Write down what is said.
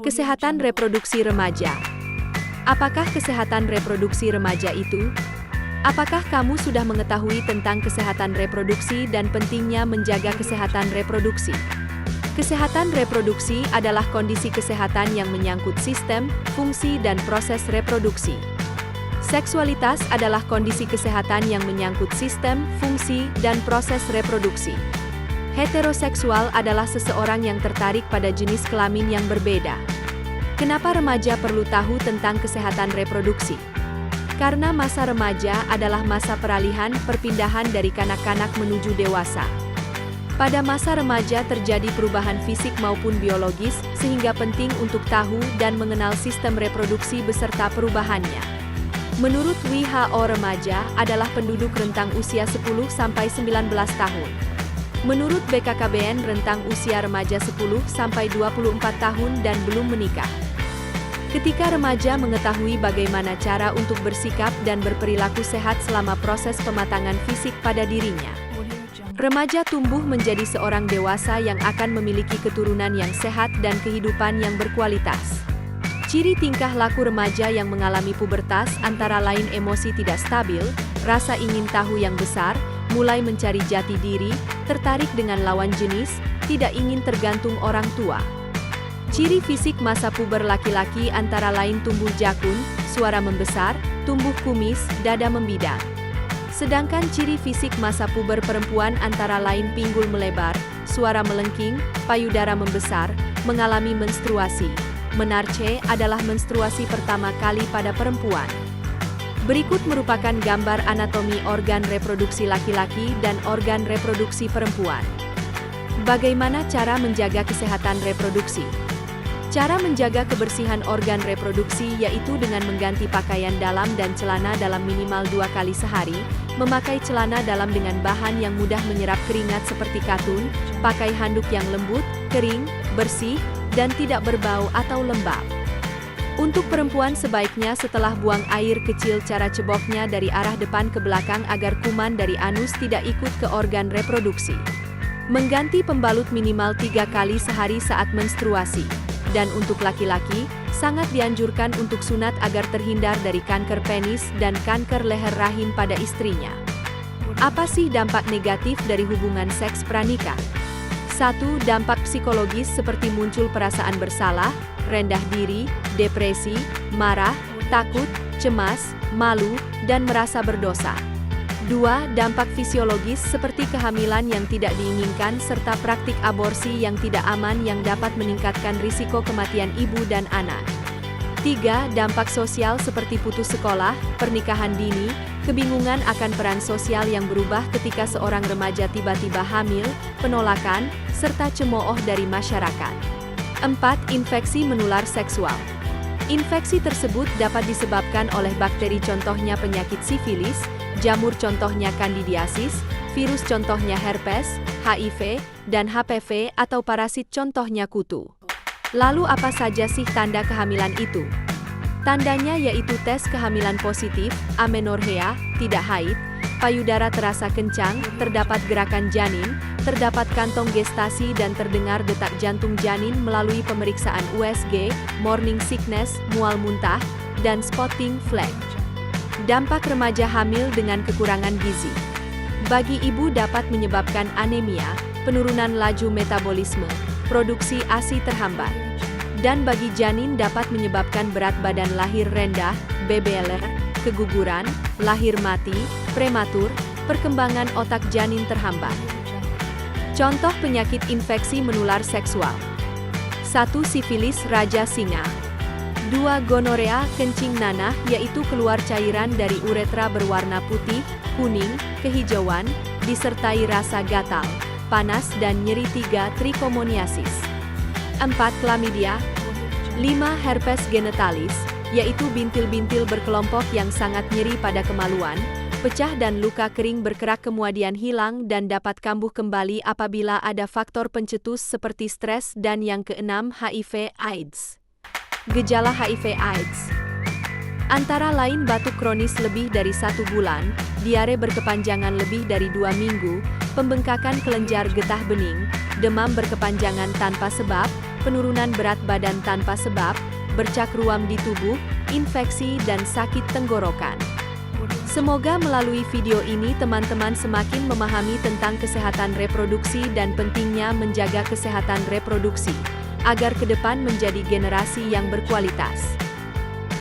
Kesehatan reproduksi remaja. Apakah kesehatan reproduksi remaja itu? Apakah kamu sudah mengetahui tentang kesehatan reproduksi dan pentingnya menjaga kesehatan reproduksi? Kesehatan reproduksi adalah kondisi kesehatan yang menyangkut sistem, fungsi, dan proses reproduksi. Seksualitas adalah kondisi kesehatan yang menyangkut sistem, fungsi, dan proses reproduksi. Heteroseksual adalah seseorang yang tertarik pada jenis kelamin yang berbeda. Kenapa remaja perlu tahu tentang kesehatan reproduksi? Karena masa remaja adalah masa peralihan perpindahan dari kanak-kanak menuju dewasa. Pada masa remaja terjadi perubahan fisik maupun biologis, sehingga penting untuk tahu dan mengenal sistem reproduksi beserta perubahannya. Menurut WHO, remaja adalah penduduk rentang usia 10-19 tahun. Menurut BKKBN, rentang usia remaja 10-24 tahun dan belum menikah. Ketika remaja mengetahui bagaimana cara untuk bersikap dan berperilaku sehat selama proses pematangan fisik pada dirinya, remaja tumbuh menjadi seorang dewasa yang akan memiliki keturunan yang sehat dan kehidupan yang berkualitas. Ciri tingkah laku remaja yang mengalami pubertas antara lain emosi tidak stabil, rasa ingin tahu yang besar, mulai mencari jati diri, tertarik dengan lawan jenis, tidak ingin tergantung orang tua. Ciri fisik masa puber laki-laki antara lain tumbuh jakun, suara membesar, tumbuh kumis, dada membidang. Sedangkan ciri fisik masa puber perempuan antara lain pinggul melebar, suara melengking, payudara membesar, mengalami menstruasi. Menarche adalah menstruasi pertama kali pada perempuan. Berikut merupakan gambar anatomi organ reproduksi laki-laki dan organ reproduksi perempuan. Bagaimana cara menjaga kesehatan reproduksi? Cara menjaga kebersihan organ reproduksi yaitu dengan mengganti pakaian dalam dan celana dalam minimal 2 kali sehari, memakai celana dalam dengan bahan yang mudah menyerap keringat seperti katun, pakai handuk yang lembut, kering, bersih, dan tidak berbau atau lembab. Untuk perempuan sebaiknya setelah buang air kecil cara ceboknya dari arah depan ke belakang agar kuman dari anus tidak ikut ke organ reproduksi. Mengganti pembalut minimal 3 kali sehari saat menstruasi. Dan untuk laki-laki, sangat dianjurkan untuk sunat agar terhindar dari kanker penis dan kanker leher rahim pada istrinya. Apa sih dampak negatif dari hubungan seks pranikah? 1. Dampak psikologis seperti muncul perasaan bersalah, rendah diri, depresi, marah, takut, cemas, malu, dan merasa berdosa. 2. Dampak fisiologis seperti kehamilan yang tidak diinginkan serta praktik aborsi yang tidak aman yang dapat meningkatkan risiko kematian ibu dan anak. 3. Dampak sosial seperti putus sekolah, pernikahan dini, kebingungan akan peran sosial yang berubah ketika seorang remaja tiba-tiba hamil, penolakan, serta cemooh dari masyarakat. 4. Infeksi menular seksual. Infeksi tersebut dapat disebabkan oleh bakteri contohnya penyakit sifilis, jamur contohnya kandidiasis, virus contohnya herpes, HIV, dan HPV atau parasit contohnya kutu. Lalu apa saja sih tanda kehamilan itu? Tandanya yaitu tes kehamilan positif, amenorrhea, tidak haid, payudara terasa kencang, terdapat gerakan janin, terdapat kantong gestasi dan terdengar detak jantung janin melalui pemeriksaan USG, morning sickness, mual muntah, dan spotting flag. Dampak remaja hamil dengan kekurangan gizi. Bagi ibu dapat menyebabkan anemia, penurunan laju metabolisme, produksi ASI terhambat. Dan bagi janin dapat menyebabkan berat badan lahir rendah, BBLR, keguguran, lahir mati, prematur, perkembangan otak janin terhambat. Contoh penyakit infeksi menular seksual. 1. Sifilis raja singa. 2. Gonorea kencing nanah yaitu keluar cairan dari uretra berwarna putih, kuning, kehijauan, disertai rasa gatal, panas dan nyeri. 3. Trichomoniasis. 4. Chlamydia. 5. Herpes genitalis, yaitu bintil-bintil berkelompok yang sangat nyeri pada kemaluan, pecah dan luka kering berkerak kemudian hilang dan dapat kambuh kembali apabila ada faktor pencetus seperti stres. Dan yang keenam HIV/AIDS. Gejala HIV/AIDS antara lain batuk kronis lebih dari 1 bulan, diare berkepanjangan lebih dari 2 minggu, pembengkakan kelenjar getah bening, demam berkepanjangan tanpa sebab, penurunan berat badan tanpa sebab, bercak ruam di tubuh, infeksi dan sakit tenggorokan. Semoga melalui video ini teman-teman semakin memahami tentang kesehatan reproduksi dan pentingnya menjaga kesehatan reproduksi, agar ke depan menjadi generasi yang berkualitas.